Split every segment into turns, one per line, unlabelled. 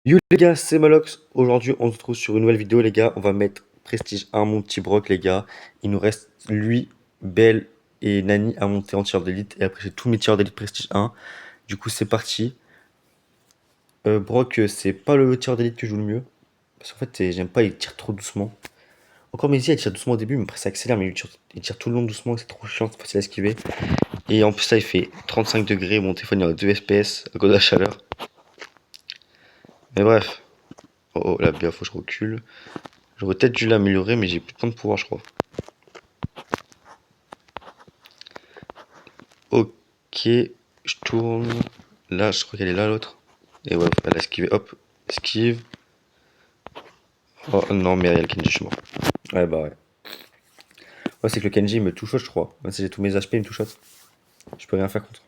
Yo les gars, c'est Malox. Aujourd'hui, on se retrouve sur une nouvelle vidéo, les gars. On va mettre Prestige 1, mon petit Brock, les gars. Il nous reste lui, Belle et Nani à monter en tir d'élite. Et après, j'ai tous mes tireurs d'élite Prestige 1. Du coup, c'est parti. Brock, c'est pas le tireur d'élite que je joue le mieux. Parce qu'en fait, j'aime pas, il tire trop doucement. Encore Messi, il tire doucement au début, mais après, ça accélère. Mais il tire tout le long doucement, c'est trop chiant, c'est facile à esquiver. Et en plus, là, il fait 35 degrés. Mon téléphone, il est à 2 FPS à cause de la chaleur. Mais bref. Oh, oh là, bien, faut que je recule. J'aurais peut-être dû l'améliorer, mais j'ai plus de temps de pouvoir, je crois. Ok, je tourne. Là, je crois qu'elle est là, l'autre. Et ouais, elle a esquivé. Hop, esquive. Oh non, mais il y a le Kenji, je suis mort. Ouais, bah ouais. Ouais, c'est que le Kenji il me touche, je crois. Même si j'ai tous mes HP, il me touche. Je peux rien faire contre.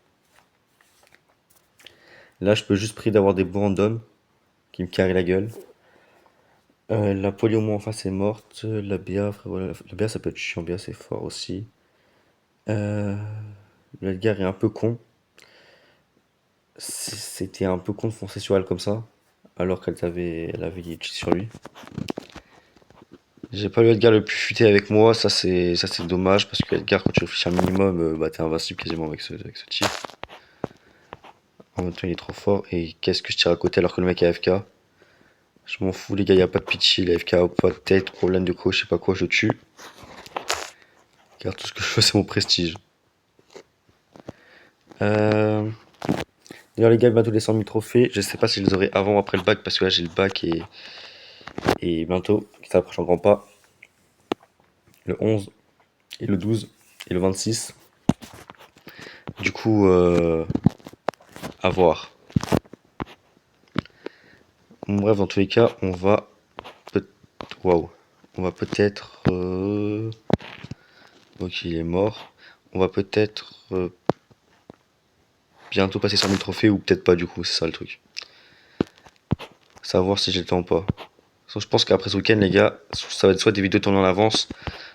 Là, je peux juste prier d'avoir des bons randoms qui me carrent la gueule. La Polio en face est morte. La BA, frère, voilà. La BA, ça peut être chiant. BA, c'est fort aussi. Euh, le Edgar est un peu con. C'était un peu con de foncer sur elle comme ça. Alors elle avait cheat sur lui. J'ai pas le Edgar le plus futé avec moi, ça c'est dommage parce que Edgar quand tu réfléchis un minimum, bah t'es invincible quasiment avec ce type. En même temps il est trop fort et qu'est-ce que je tire à côté alors que le mec est AFK. Je m'en fous les gars, y a pas de pitié, il est AFK, pas de tête, problème de co, je sais pas quoi, je le tue. Car tout ce que je fais c'est mon prestige. Euh... D'ailleurs les gars, bientôt les 100 000 trophées, je sais pas si je les aurai avant ou après le bac parce que là j'ai le bac et bientôt, qui s'approche en grand pas, le 11 et le 12 et le 26. Du coup, à voir. Bref, dans tous les cas, on va peut waouh. On va peut-être. Ok, il est mort. On va peut-être bientôt passer 100 000 trophées ou peut-être pas du coup, c'est ça le truc. Savoir si j'ai le temps ou pas. Je pense qu'après ce week-end, les gars, ça va être soit des vidéos tournées en avance,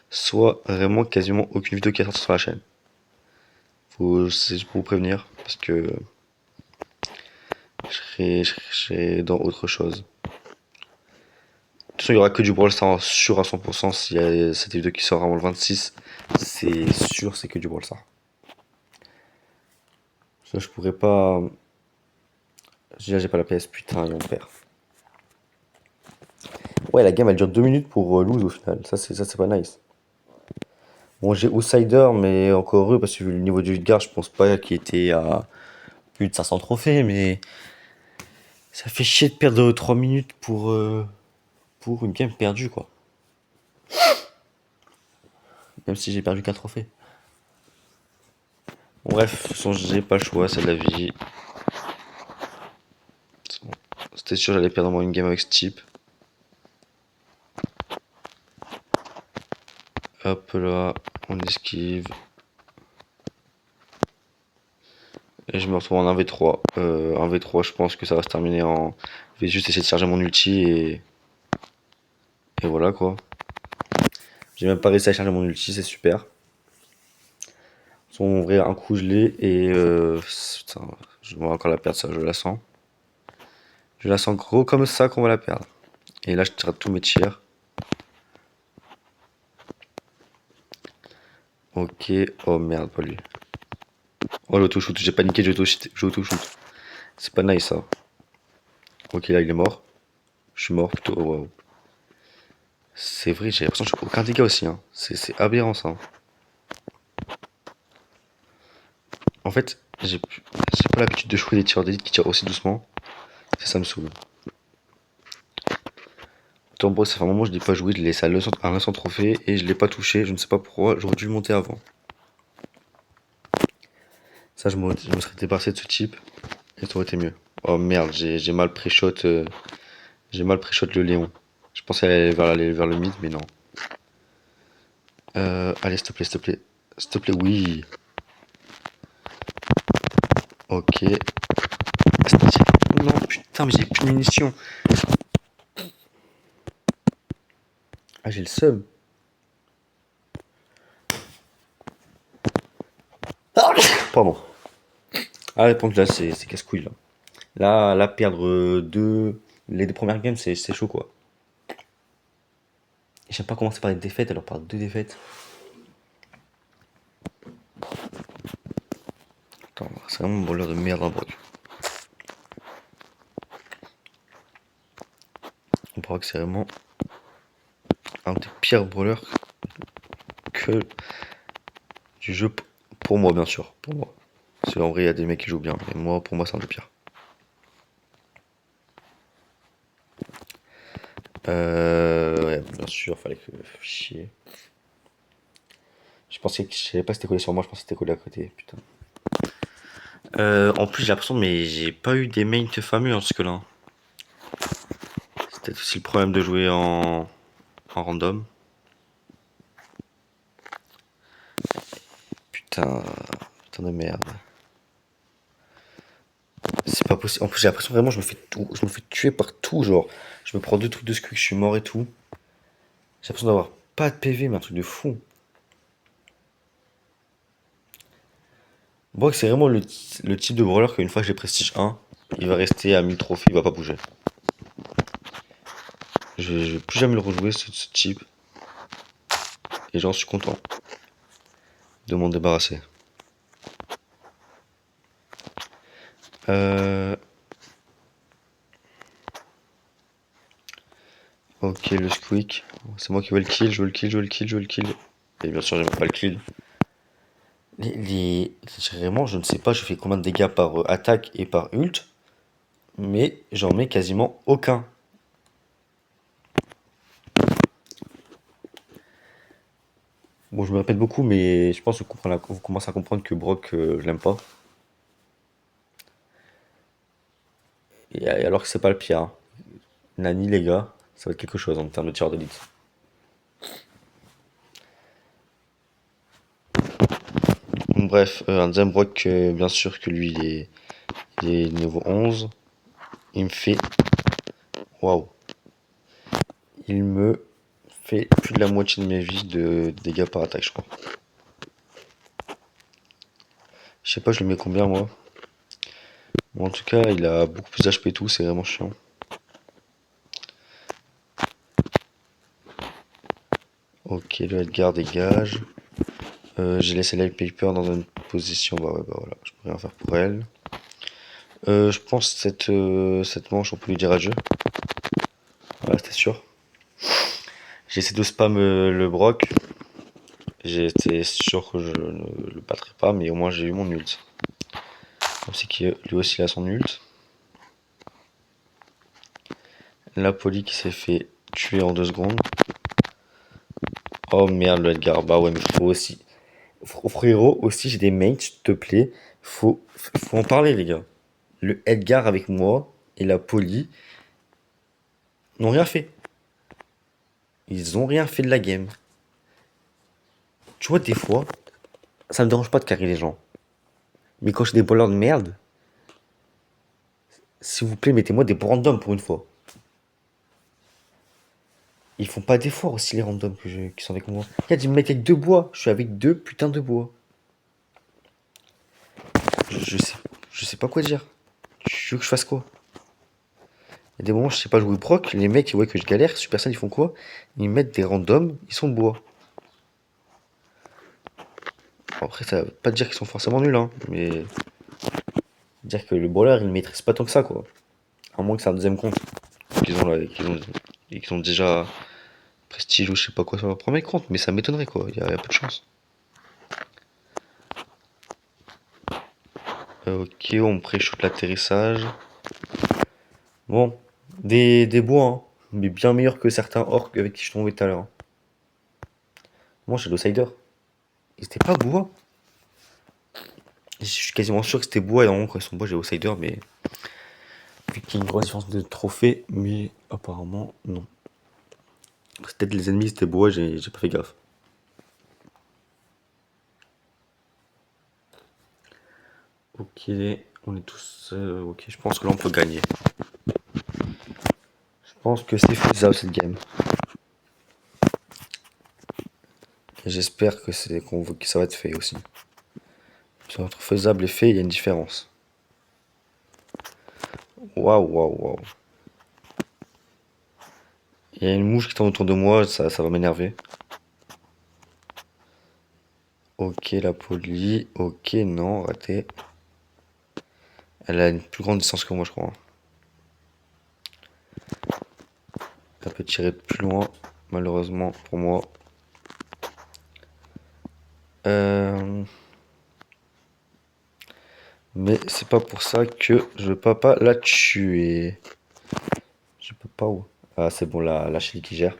soit vraiment quasiment aucune vidéo qui est sortie sur la chaîne. C'est juste pour vous prévenir, parce que je serai dans autre chose. De toute façon, il y aura que du Brawl Stars sûr à 100% s'il y a cette vidéo qui sort avant le 26. C'est sûr, c'est que du Brawl Stars. Ça, je pourrais pas. Déjà, j'ai pas la PS, putain, et on perd. Ouais, la game elle dure 2 minutes pour lose au final. Ça, c'est pas nice. Bon, j'ai Outsider, mais encore heureux parce que vu le niveau du Edgar, je pense pas qu'il était à plus de 500 trophées. Mais ça fait chier de perdre 3 minutes pour une game perdue, quoi. Même si j'ai perdu qu'un trophée. Bon, bref, de toute façon, j'ai pas le choix, c'est de la vie. C'était sûr, j'allais perdre au moins une game avec ce type. Hop là, on esquive. Et je me retrouve en 1v3. 1v3, je pense que ça va se terminer en. Je vais juste essayer de charger mon ulti et voilà quoi. J'ai même pas réussi à charger mon ulti, c'est super. En vrai, un coup je l'ai et putain, je vais encore la perdre, ça, je la sens. Je la sens gros comme ça qu'on va la perdre. Et là, je tire tous mes tirs. Ok, oh merde, pas lui. Oh, l'auto-shoot, j'ai paniqué, j'ai auto-shoot. C'est pas nice ça. Ok, là il est mort. Je suis mort plutôt. Oh, wow. C'est vrai, j'ai l'impression que je fais aucun dégât aussi. Hein. C'est aberrant ça. En fait, j'ai pas l'habitude de jouer des tireurs d'élite qui tirent aussi doucement. Ça me saoule. Tombo, ça fait un moment que je l'ai pas joué, je l'ai laissé à 900 trophées et je l'ai pas touché, je ne sais pas pourquoi, j'aurais dû le monter avant. Ça, je me serais débarrassé de ce type et ça aurait été mieux. Oh merde, j'ai mal pré-shot, j'ai mal pré-shot le Léon. Je pensais aller vers le mid, mais non. Allez, s'il te plaît, s'il te plaît. S'il te plaît, oui. Ok. Non, putain, mais j'ai plus de munitions. Ah, j'ai le seum. Pardon. Ah, répondre là, c'est casse-couille là. Là, perdre 2. Les deux premières games, c'est chaud, quoi. J'aime pas commencer par des défaites, alors par deux défaites. Attends, c'est vraiment un brawler de merde, hein, Brock. On pourra que c'est vraiment un des pires brawlers que du jeu pour moi, bien sûr. Pour moi. Parce qu'en vrai, il y a des mecs qui jouent bien. Mais moi, pour moi, c'est un des pires. Ouais, bien sûr, fallait que. Chier. Je savais pas si c'était collé sur moi, je pensais que c'était collé à côté, putain. En plus, j'ai l'impression, mais j'ai pas eu des mains fameux en ce que là. C'est peut-être aussi le problème de jouer en random. Putain, putain de merde. C'est pas possible. En plus, j'ai l'impression vraiment, je me fais tuer par tout, genre. Je me prends deux trucs de squeak, je suis mort et tout. J'ai l'impression d'avoir pas de PV, mais un truc de fou. Brock, c'est vraiment le type de brawler qu'une fois que j'ai prestige 1, il va rester à 1000 trophées, il va pas bouger. Je vais plus jamais le rejouer, ce type. Et j'en suis content de m'en débarrasser. Euh... Ok, le squeak. C'est moi qui veux le kill, je veux le kill, je veux le kill, je veux le kill. Et bien sûr, j'aime pas le kill. Vraiment, je ne sais pas, je fais combien de dégâts par attaque et par ult, mais j'en mets quasiment aucun. Bon, je me répète beaucoup, mais je pense que vous commencez à comprendre que Brock, je l'aime pas. Et alors que c'est pas le pire, hein. Nani, les gars, ça va être quelque chose en termes de tir d'élite. Bref, un deuxième Brock, bien sûr que lui, il est niveau 11. Il me fait. Waouh! Il me fait plus de la moitié de mes vies de dégâts par attaque, je crois. Je sais pas, je le mets combien, moi. Bon, en tout cas, il a beaucoup plus d'HP et tout, c'est vraiment chiant. Ok, le Edgar dégage. J'ai laissé la Paper dans une position. Bah ouais, bah voilà, je peux rien faire pour elle. Je pense que cette manche, on peut lui dire adieu. Voilà, c'était sûr. J'ai essayé de spam le Brock. J'étais sûr que je ne le battrais pas, mais au moins j'ai eu mon ult. Comme c'est que lui aussi il a son ult. La Poli qui s'est fait tuer en 2 secondes. Oh merde, le Edgar. Bah ouais, mais faut aussi. Frérot, aussi j'ai des mates, s'il te plaît. Faut en parler, les gars. Le Edgar avec moi et la Poli n'ont rien fait. Ils ont rien fait de la game. Tu vois, des fois, ça me dérange pas de carrer les gens. Mais quand j'ai des ballers de merde, s'il vous plaît, mettez-moi des randoms pour une fois. Ils font pas d'efforts aussi, les randoms qui sont avec moi. Regarde, ils me mettent avec 2 bois. Je suis avec 2 putains de bois. Je sais pas quoi dire. Tu veux que je fasse quoi? Il y a des moments, je sais pas jouer proc. Les mecs, ils voient que je galère. Supercell, ils font quoi? Ils mettent des randoms. Ils sont bois. Après, ça veut pas dire qu'ils sont forcément nuls, hein. Mais dire que le brawler, il maîtrise pas tant que ça, quoi. À moins que c'est un deuxième compte. Qu'ils ont, là, et qu'ils ont déjà prestige ou je sais pas quoi sur leur premier compte. Mais ça m'étonnerait, quoi. Il y a peu de chance. Ok, on me pré-shoot l'atterrissage. Bon, des bois, hein, mais bien meilleurs que certains orques avec qui je suis tombé tout à l'heure, hein. Moi, j'ai l'Outsider. Et c'était pas bois. Je suis quasiment sûr que c'était bois, et normalement, quand ils sont bois, j'ai l'Outsider, mais. Vu qu'il y a une grosse différence de trophée, mais apparemment, non. Peut-être les ennemis c'était bois, j'ai pas fait gaffe. Ok, on est tous. Ok, je pense que là, on peut gagner. Je pense que c'est faisable cette game. Et j'espère que que ça va être fait aussi. Parce qu'entre faisable et fait, il y a une différence. Waouh, waouh, waouh. Il y a une mouche qui tourne autour de moi, ça va m'énerver. Ok, la polie. Ok, non, raté. Elle a une plus grande distance que moi, je crois. Elle peut tirer plus loin, malheureusement pour moi. Mais c'est pas pour ça que je veux pas la tuer. Je peux pas où? Ah, c'est bon, la Shelly qui gère.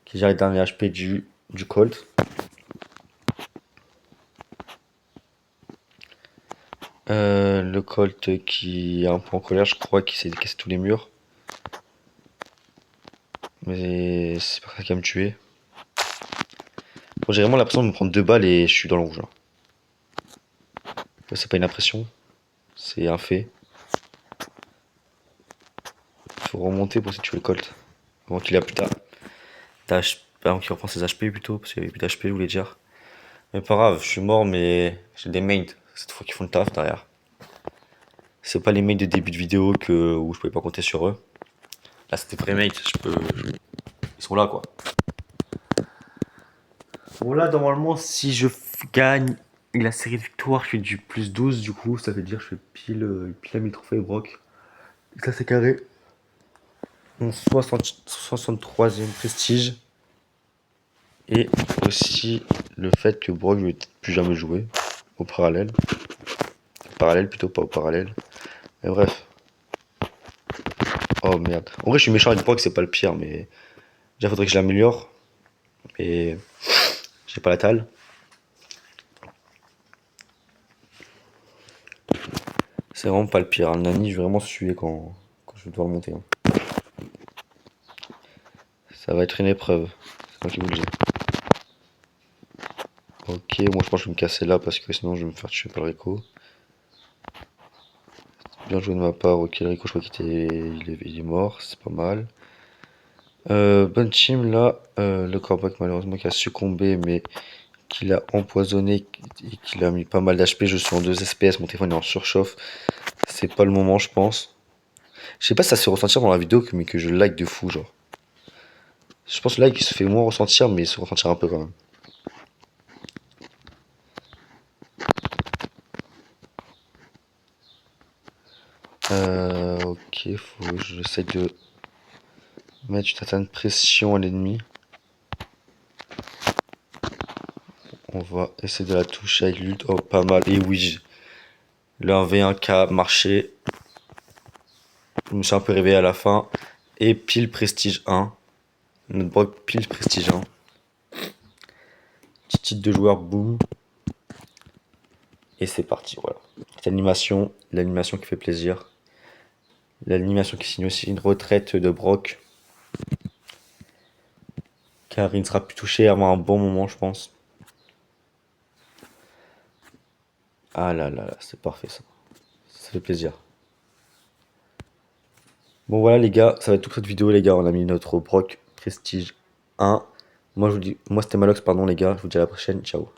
Qui gère les derniers HP du Colt. Le Colt qui est un peu en colère, je crois, qui s'est décaissé tous les murs. Mais c'est pas ça qui va me tuer. Bon, j'ai vraiment l'impression de me prendre 2 balles et je suis dans le rouge, hein. C'est pas une impression, c'est un fait. Faut remonter pour essayer de tuer le Colt. Avant qu'il a plus tard. Avant qu'il reprend ses HP plutôt, parce qu'il avait plus d'HP, je voulais dire. Mais pas grave, je suis mort, mais j'ai des mates cette fois qui font le taf derrière. C'est pas les mates de début de vidéo où je pouvais pas compter sur eux. Là, c'était vrais mates, ils sont là quoi. Bon, là, normalement, si je gagne la série de victoires, je fais du plus 12 du coup, ça veut dire que je fais pile à 1000 trophées Brock. Et ça, c'est carré. Mon 63e prestige. Et aussi le fait que Brock, je vais plus jamais jouer au parallèle. Parallèle plutôt, pas au parallèle. Mais bref. Oh merde. En vrai, je suis méchant avec Brock, c'est pas le pire, mais déjà, faudrait que je l'améliore. Mais j'ai pas la talle. C'est vraiment pas le pire, hein. Nani, je vais vraiment suer quand je vais devoir le monter, hein. Ça va être une épreuve. C'est moi qui vous le dis. Ok, moi je pense que je vais me casser là parce que sinon je vais me faire tuer par le Rico. Bien joué de ma part. Ok, le Rico, je crois il est mort, c'est pas mal. Bonne team là. Le Corbac malheureusement qui a succombé, mais qui l'a empoisonné et qui l'a mis pas mal d'HP. Je suis en 2 SPS, mon téléphone est en surchauffe. C'est pas le moment, je pense. Je sais pas si ça se fait ressentir dans la vidéo, mais que je like de fou, genre. Je pense que le like il se fait moins ressentir, mais il se ressentir un peu quand même. Ok, j'essaie de mettre une certaine pression à l'ennemi. On va essayer de la toucher avec l'ult. Oh, pas mal. Et oui, le 1v1 qui a marché. Je me suis un peu réveillé à la fin. Et pile prestige 1. Notre Brock pile prestige 1. Petit titre de joueur, boum. Et c'est parti, voilà. Cette animation, l'animation qui fait plaisir. L'animation qui signe aussi une retraite de Brock. Car il ne sera plus touché avant un bon moment, je pense. Ah là là là, c'est parfait ça. Ça fait plaisir. Bon voilà les gars, ça va être toute cette vidéo les gars. On a mis notre Brock Prestige 1. Moi c'était Malox, pardon les gars. Je vous dis à la prochaine. Ciao.